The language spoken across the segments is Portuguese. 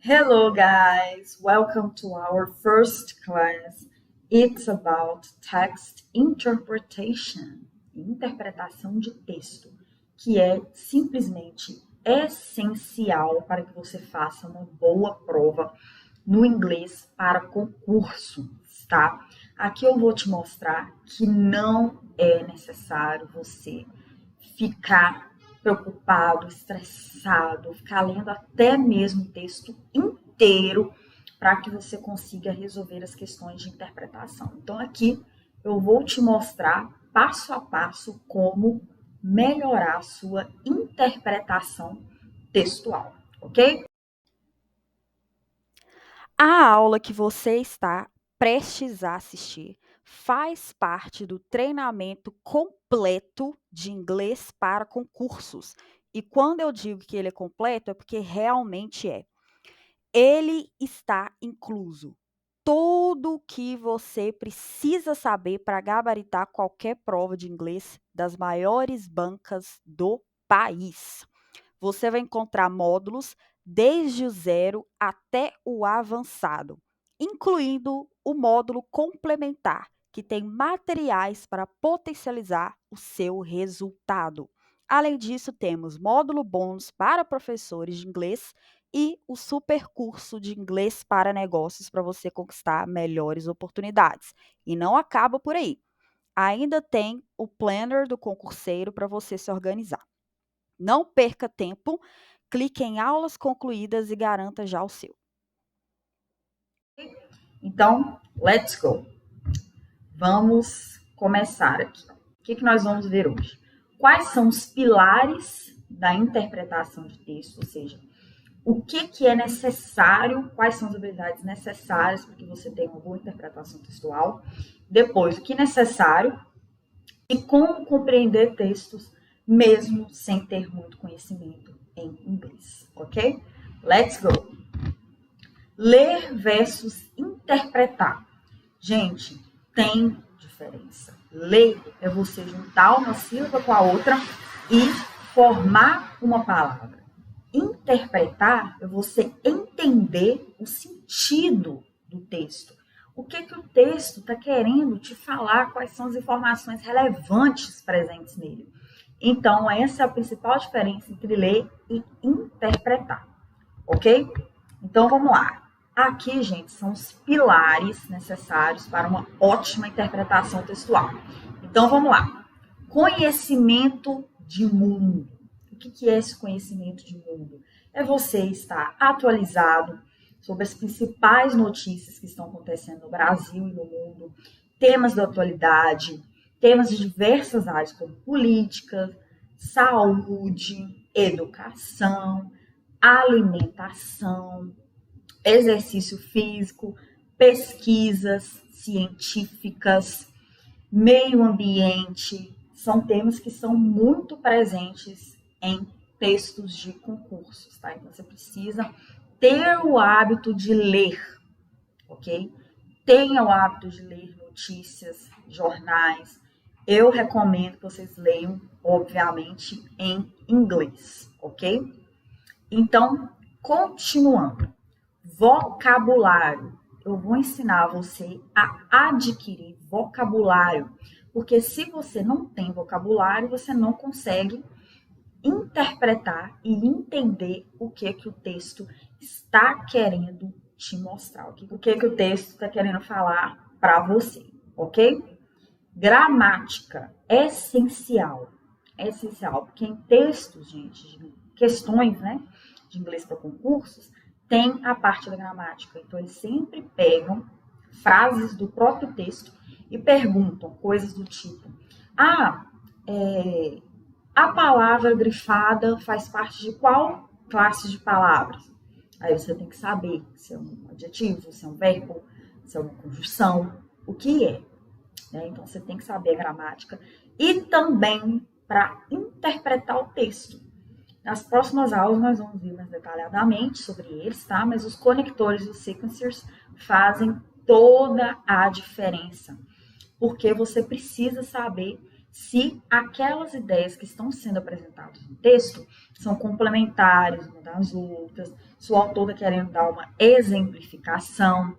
Hello guys, welcome to our first class. It's about text interpretation, interpretação de texto, que é simplesmente essencial para que você faça uma boa prova no inglês para concurso, tá? Aqui eu vou te mostrar que não é necessário você ficar preocupado, estressado, ficar lendo até mesmo o texto inteiro para que você consiga resolver as questões de interpretação. Então, aqui eu vou te mostrar passo a passo como melhorar a sua interpretação textual, ok? A aula que você está prestes a assistir faz parte do treinamento completo de inglês para concursos. E quando eu digo que ele é completo, é porque realmente é. Ele está incluso tudo o que você precisa saber para gabaritar qualquer prova de inglês das maiores bancas do país. Você vai encontrar módulos desde o zero até o avançado, incluindo o módulo complementar, que tem materiais para potencializar o seu resultado. Além disso, temos módulo bônus para professores de inglês e o super curso de inglês para negócios para você conquistar melhores oportunidades. E não acaba por aí. Ainda tem o planner do concurseiro para você se organizar. Não perca tempo, clique em aulas concluídas e garanta já o seu. Então, let's go! Vamos começar aqui. O que nós vamos ver hoje? Quais são os pilares da interpretação de texto, ou seja, o que é necessário, quais são as habilidades necessárias para que você tenha uma boa interpretação textual. Depois, o que é necessário e como compreender textos mesmo sem ter muito conhecimento em inglês, ok? Let's go! Ler versus interpretar. Gente, tem diferença. Ler é você juntar uma sílaba com a outra e formar uma palavra. Interpretar é você entender o sentido do texto. O que o texto está querendo te falar, quais são as informações relevantes presentes nele. Então, essa é a principal diferença entre ler e interpretar, ok? Então, vamos lá. Aqui, gente, são os pilares necessários para uma ótima interpretação textual. Então, vamos lá. Conhecimento de mundo. O que é esse conhecimento de mundo? É você estar atualizado sobre as principais notícias que estão acontecendo no Brasil e no mundo, temas da atualidade, temas de diversas áreas, como política, saúde, educação, alimentação, exercício físico, pesquisas científicas, meio ambiente, são temas que são muito presentes em textos de concursos, tá? Então você precisa ter o hábito de ler, ok? Tenha o hábito de ler notícias, jornais. Eu recomendo que vocês leiam, obviamente, em inglês, ok? Então, continuando. Vocabulário. Eu vou ensinar você a adquirir vocabulário, porque se você não tem vocabulário, você não consegue interpretar e entender o que o texto está querendo te mostrar, o que o texto está querendo falar para você, ok? Gramática, essencial, porque em textos, gente, de questões, né, de inglês para concursos, tem a parte da gramática. Então, eles sempre pegam frases do próprio texto e perguntam coisas do tipo: a palavra grifada faz parte de qual classe de palavras? Aí você tem que saber se é um adjetivo, se é um verbo, se é uma conjunção, o que é. Né? Então, você tem que saber a gramática e também para interpretar o texto. Nas próximas aulas, nós vamos ver mais detalhadamente sobre eles, tá? Mas os conectores e os sequencers fazem toda a diferença, porque você precisa saber se aquelas ideias que estão sendo apresentadas no texto são complementares uma das outras, se o autor está querendo dar uma exemplificação,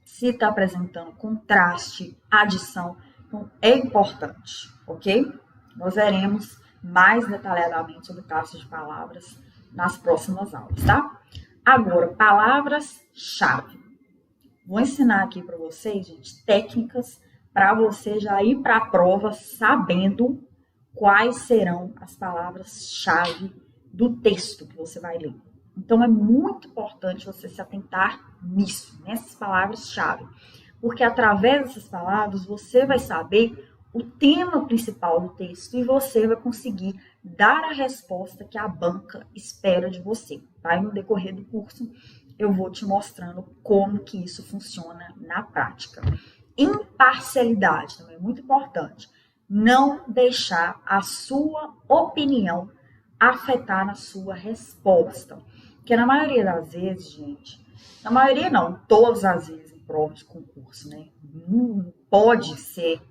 se está apresentando contraste, adição. Então, é importante, ok? Nós veremos mais detalhadamente sobre classes de palavras nas próximas aulas, tá? Agora, palavras-chave. Vou ensinar aqui para vocês, gente, técnicas para você já ir para a prova sabendo quais serão as palavras-chave do texto que você vai ler. Então, é muito importante você se atentar nisso, nessas palavras-chave, porque através dessas palavras você vai saber o tema principal do texto e você vai conseguir dar a resposta que a banca espera de você, tá? E no decorrer do curso eu vou te mostrando como que isso funciona na prática. Imparcialidade também é muito importante. Não deixar a sua opinião afetar na sua resposta. Porque na maioria das vezes, gente, na maioria não, todas as vezes em provas de concurso, né? Não pode ser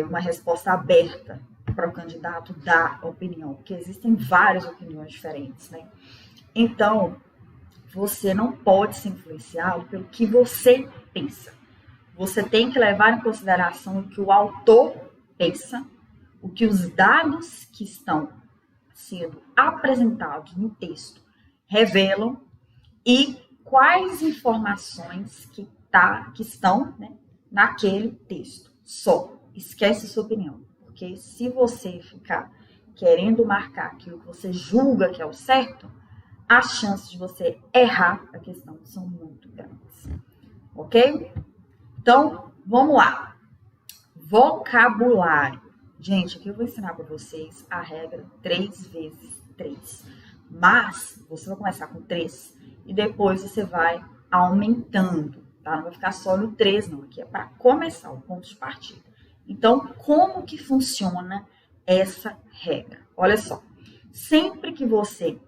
uma resposta aberta para o candidato dar opinião, porque existem várias opiniões diferentes, né? Então, você não pode ser influenciado pelo que você pensa. Você tem que levar em consideração o que o autor pensa, o que os dados que estão sendo apresentados no texto revelam e quais informações que estão, né, naquele texto. Só esquece sua opinião, porque se você ficar querendo marcar aquilo que você julga que é o certo, as chances de você errar a questão são muito grandes, ok? Então, vamos lá. Vocabulário. Gente, aqui eu vou ensinar para vocês a regra 3 vezes 3. Mas, você vai começar com 3 e depois você vai aumentando, tá? Não vai ficar só no 3, não. Aqui é para começar o ponto de partida. Então, como que funciona essa regra? Olha só. Sempre que você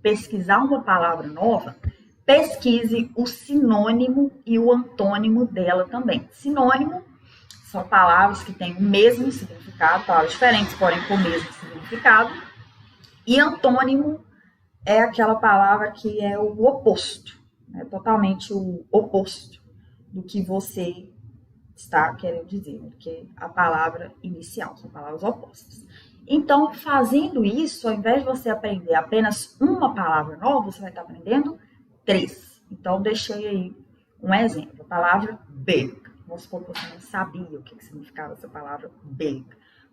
pesquisar uma palavra nova, pesquise o sinônimo e o antônimo dela também. Sinônimo são palavras que têm o mesmo significado, palavras diferentes, porém com o mesmo significado. E antônimo é aquela palavra que é o oposto, né? Totalmente o oposto do que você está querendo dizer, né? Porque a palavra inicial são palavras opostas. Então, fazendo isso, ao invés de você aprender apenas uma palavra nova, você vai estar aprendendo 3. Então, deixei aí um exemplo. A palavra big. Vamos supor que você não sabia o que significava essa palavra big.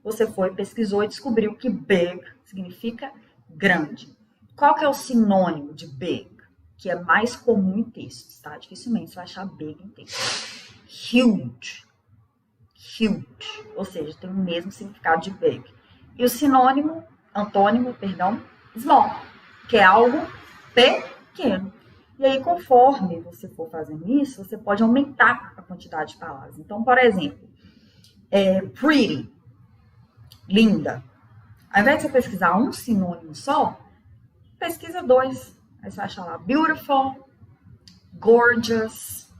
Você foi, pesquisou e descobriu que big significa grande. Qual que é o sinônimo de big? Que é mais comum em textos, tá? Dificilmente você vai achar big em texto. Huge. Huge. Ou seja, tem o mesmo significado de big. E o antônimo, small, que é algo pequeno. E aí, conforme você for fazendo isso, você pode aumentar a quantidade de palavras. Então, por exemplo, pretty, linda. Ao invés de você pesquisar um sinônimo só, pesquisa 2. Aí você vai achar lá beautiful, gorgeous.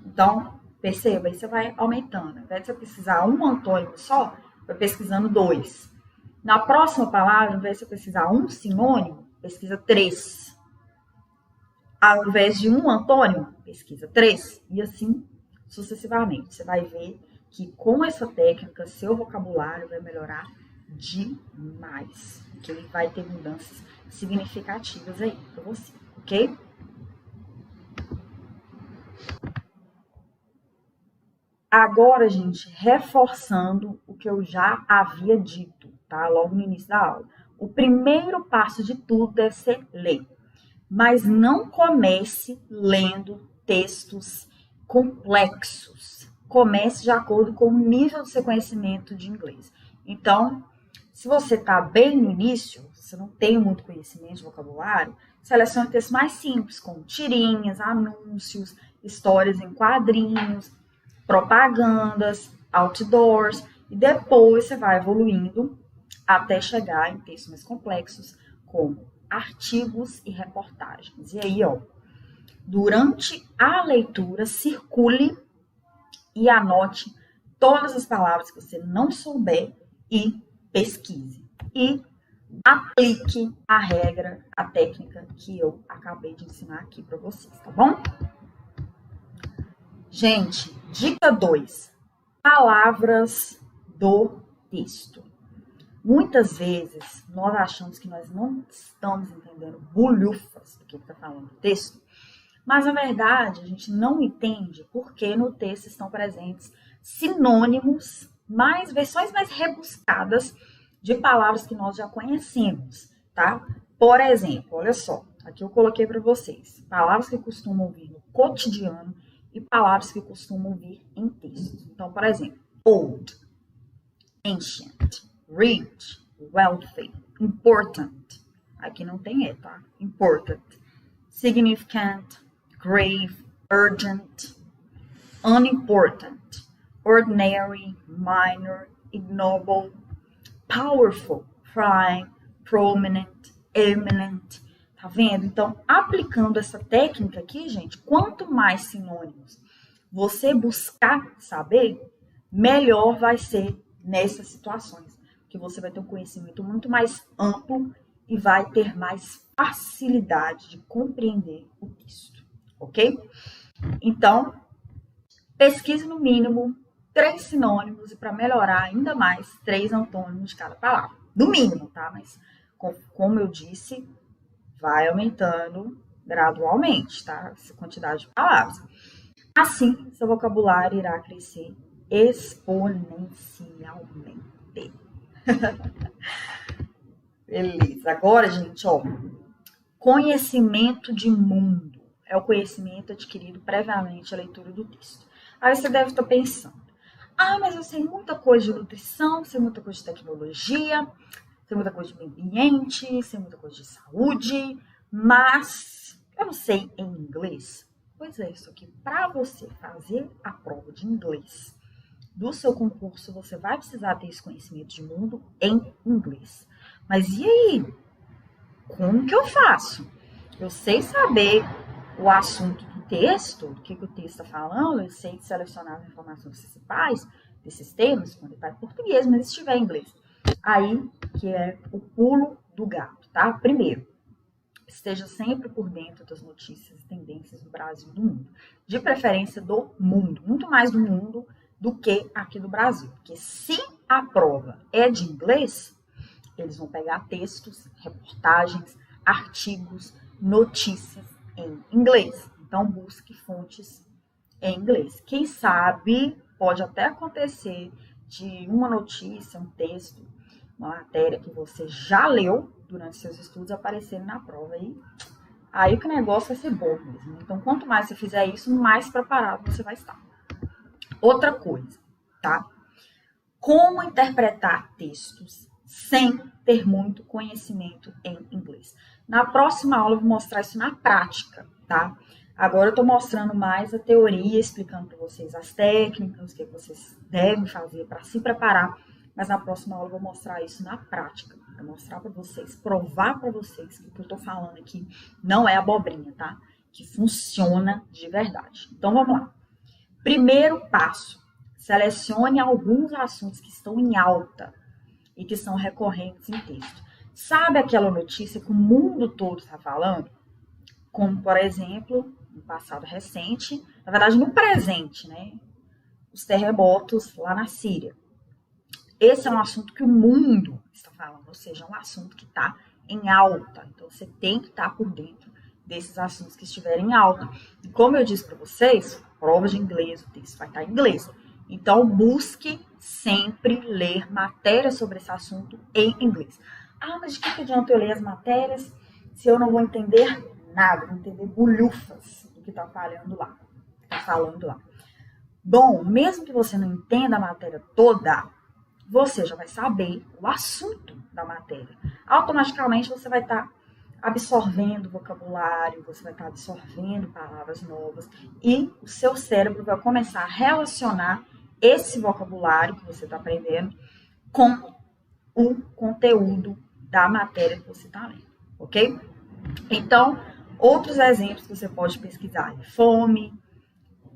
Então, perceba, aí você vai aumentando. Ao invés de você pesquisar um antônimo só, vai pesquisando 2. Na próxima palavra, ao invés de você pesquisar um sinônimo, pesquisa 3. Ao invés de um antônimo, pesquisa 3. E assim sucessivamente. Você vai ver que com essa técnica, seu vocabulário vai melhorar demais. Ok? Vai ter mudanças significativas aí para você. Ok? Agora, gente, reforçando o que eu já havia dito, tá? Logo no início da aula. O primeiro passo de tudo deve ser ler. Mas não comece lendo textos complexos. Comece de acordo com o nível do seu conhecimento de inglês. Então, se você está bem no início, você não tem muito conhecimento de vocabulário, selecione textos mais simples, como tirinhas, anúncios, histórias em quadrinhos, propagandas, outdoors, e depois você vai evoluindo até chegar em textos mais complexos, como artigos e reportagens. E aí, durante a leitura, circule e anote todas as palavras que você não souber e pesquise. E aplique a regra, a técnica que eu acabei de ensinar aqui para vocês, tá bom? Gente, dica 2. Palavras do texto. Muitas vezes, nós achamos que nós não estamos entendendo bulhufas do que está falando o texto, mas, na verdade, a gente não entende porque no texto estão presentes sinônimos, versões mais rebuscadas de palavras que nós já conhecemos, tá? Por exemplo, olha só, aqui eu coloquei para vocês palavras que costumam vir no cotidiano e palavras que costumam vir em textos. Então, por exemplo, old, ancient, rich, wealthy, important. Aqui não tem E, tá? Important. Significant, grave, urgent, unimportant, ordinary, minor, ignoble, powerful, prime, prominent, eminent. Tá vendo? Então, aplicando essa técnica aqui, gente, quanto mais sinônimos você buscar saber, melhor vai ser nessas situações. Que você vai ter um conhecimento muito mais amplo e vai ter mais facilidade de compreender o texto, ok? Então, pesquise no mínimo 3 sinônimos e para melhorar ainda mais 3 antônimos de cada palavra. No mínimo, tá? Mas, como eu disse, vai aumentando gradualmente, tá? Essa quantidade de palavras. Assim, seu vocabulário irá crescer exponencialmente. Beleza. Agora, gente, ó, conhecimento de mundo é o conhecimento adquirido previamente à leitura do texto. Aí você deve estar pensando, mas eu sei muita coisa de nutrição, sei muita coisa de tecnologia, sei muita coisa de meio ambiente, sei muita coisa de saúde, mas eu não sei em inglês. Pois é, isso aqui, para você fazer a prova de inglês do seu concurso, você vai precisar ter esse conhecimento de mundo em inglês. Mas e aí? Como que eu faço? Eu sei saber o assunto do texto, do que o texto está falando, eu sei selecionar as informações principais desses temas, quando ele está em português, mas se estiver em inglês. Aí que é o pulo do gato, tá? Primeiro, esteja sempre por dentro das notícias e tendências do Brasil e do mundo. De preferência do mundo, muito mais do mundo do que aqui do Brasil. Porque se a prova é de inglês, eles vão pegar textos, reportagens, artigos, notícias em inglês. Então, busque fontes em inglês. Quem sabe, pode até acontecer de uma notícia, um texto, uma matéria que você já leu durante seus estudos aparecer na prova. Aí que o negócio vai ser bom mesmo. Então, quanto mais você fizer isso, mais preparado você vai estar. Outra coisa, tá? Como interpretar textos sem ter muito conhecimento em inglês. Na próxima aula eu vou mostrar isso na prática, tá? Agora eu tô mostrando mais a teoria, explicando para vocês as técnicas, o que vocês devem fazer para se preparar, mas na próxima aula eu vou mostrar isso na prática, para mostrar para vocês, provar para vocês que o que eu tô falando aqui não é abobrinha, tá? Que funciona de verdade. Então vamos lá. Primeiro passo, selecione alguns assuntos que estão em alta e que são recorrentes em texto. Sabe aquela notícia que o mundo todo está falando? Como, por exemplo, no passado recente, na verdade no presente, né? Os terremotos lá na Síria. Esse é um assunto que o mundo está falando, ou seja, é um assunto que está em alta. Então, você tem que estar por dentro desses assuntos que estiverem em alta. E como eu disse para vocês, prova de inglês, o texto vai estar em inglês. Então, busque sempre ler matérias sobre esse assunto em inglês. Mas de que adianta eu ler as matérias se eu não vou entender nada, vou entender bulhufas do que está falando lá. Bom, mesmo que você não entenda a matéria toda, você já vai saber o assunto da matéria. Automaticamente você vai estar absorvendo vocabulário, você vai estar absorvendo palavras novas e o seu cérebro vai começar a relacionar esse vocabulário que você está aprendendo com o conteúdo da matéria que você está lendo, ok? Então, outros exemplos que você pode pesquisar é fome,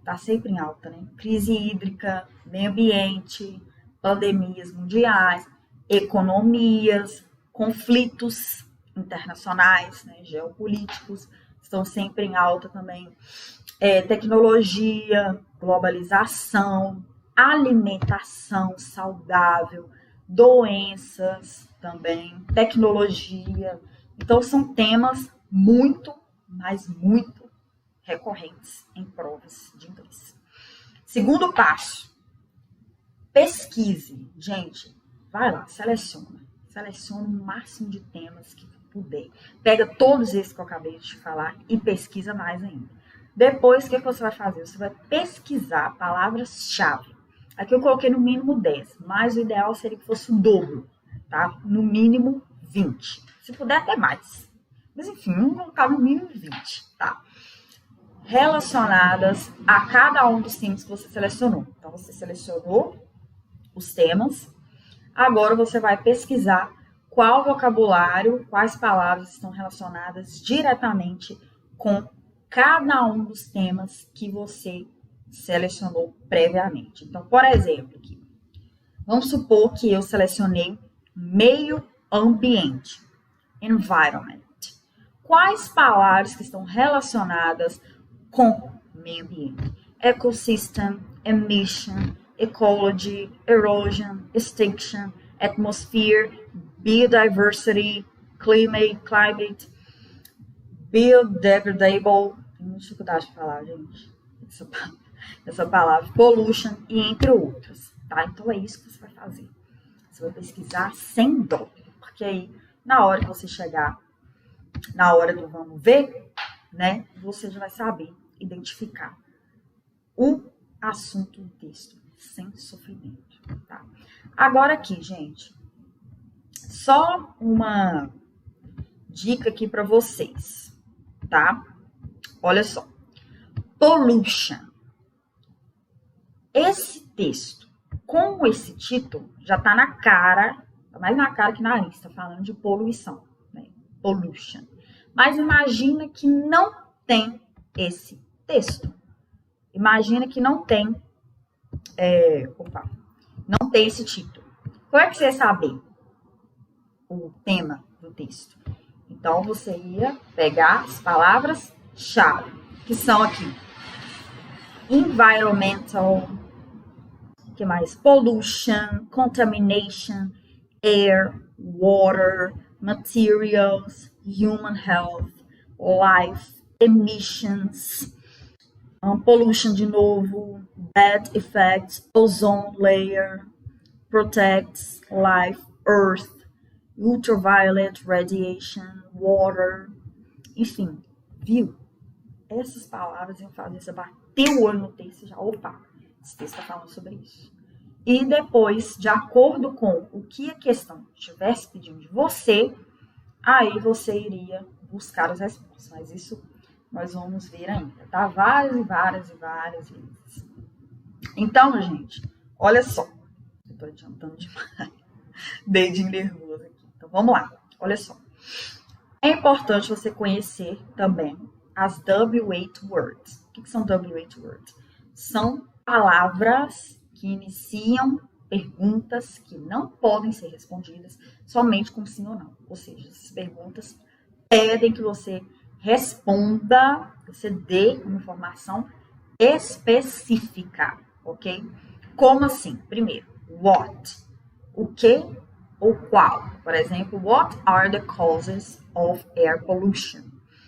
está sempre em alta, né? Crise hídrica, meio ambiente, pandemias mundiais, economias, conflitos internacionais, né, geopolíticos, estão sempre em alta também. Tecnologia, globalização, alimentação saudável, doenças também, tecnologia. Então, são temas muito, mas muito recorrentes em provas de inglês. Segundo passo, pesquise. Gente, vai lá, seleciona o máximo de temas que puder. Pega todos esses que eu acabei de te falar e pesquisa mais ainda. Depois, o que você vai fazer? Você vai pesquisar palavras-chave. Aqui eu coloquei no mínimo 10, mas o ideal seria que fosse o dobro, tá? No mínimo 20. Se puder, até mais. Mas enfim, vamos colocar no mínimo 20, tá? Relacionadas a cada um dos temas que você selecionou. Então, você selecionou os temas. Agora você vai pesquisar qual vocabulário, quais palavras estão relacionadas diretamente com cada um dos temas que você selecionou previamente. Então, por exemplo, aqui, vamos supor que eu selecionei meio ambiente, environment. Quais palavras que estão relacionadas com meio ambiente? Ecosystem, emission, ecology, erosion, extinction, atmosphere, biodiversity, climate, biodegradable, tenho dificuldade de falar, gente, essa palavra, pollution, e entre outras, tá? Então, é isso que você vai fazer. Você vai pesquisar sem dó, porque aí, na hora que você chegar, na hora do vamos ver, né, você já vai saber identificar o assunto do texto sem sofrimento, tá? Agora aqui, gente, só uma dica aqui para vocês, tá? Olha só. Pollution. Esse texto, com esse título, já tá na cara, tá mais na cara que na nariz, tá falando de poluição, né? Pollution. Mas imagina que não tem esse texto. Imagina que não tem não tem esse título. Como é que você ia saber o tema do texto? Então, você ia pegar as palavras-chave, que são aqui. Environmental, que mais? Pollution, contamination, air, water, materials, human health, life, emissions, pollution de novo, bad effects, ozone layer, protects life, earth, ultraviolet radiation, water, enfim, viu? Essas palavras iam fazer você bater o olho no texto e já, opa, esse texto está falando sobre isso. E depois, de acordo com o que a questão estivesse pedindo de você, aí você iria buscar as respostas. Mas isso nós vamos ver ainda, tá? Várias vezes. Então, gente, olha só. Eu tô adiantando demais. Dedinho nervoso aqui. Então, vamos lá. Olha só. É importante você conhecer também as W8 words. O que são W8 words? São palavras que iniciam perguntas que não podem ser respondidas somente com sim ou não. Ou seja, essas perguntas pedem que você responda, você dê uma informação específica, ok? Como assim? Primeiro, what? O que ou qual? Por exemplo, what are the causes of air pollution?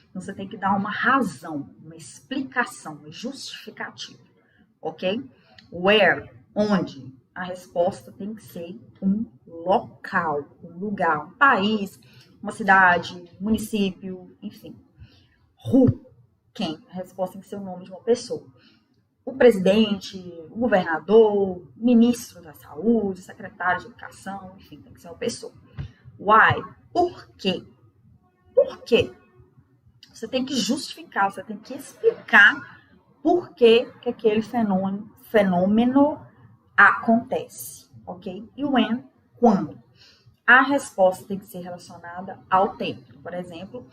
Então, você tem que dar uma razão, uma explicação, uma justificativa, ok? Where? Onde? A resposta tem que ser um local, um lugar, um país, uma cidade, município, enfim. Who? Quem? A resposta tem que ser o nome de uma pessoa. O presidente, o governador, o ministro da saúde, o secretário de educação, enfim, tem que ser uma pessoa. Why? Por quê? Por quê? Você tem que justificar, você tem que explicar por que aquele fenômeno acontece, ok? E when? Quando? A resposta tem que ser relacionada ao tempo. Por exemplo,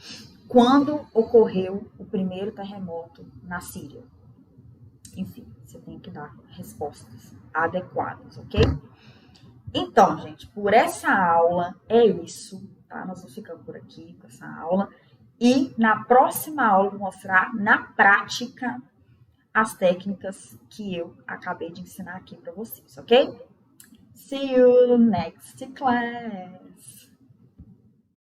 quando ocorreu o primeiro terremoto na Síria? enfim, você tem que dar respostas adequadas, ok? Então, gente, por essa aula é isso, tá? Nós vamos ficar por aqui com essa aula. E na próxima aula eu vou mostrar na prática as técnicas que eu acabei de ensinar aqui para vocês, ok? See you next class.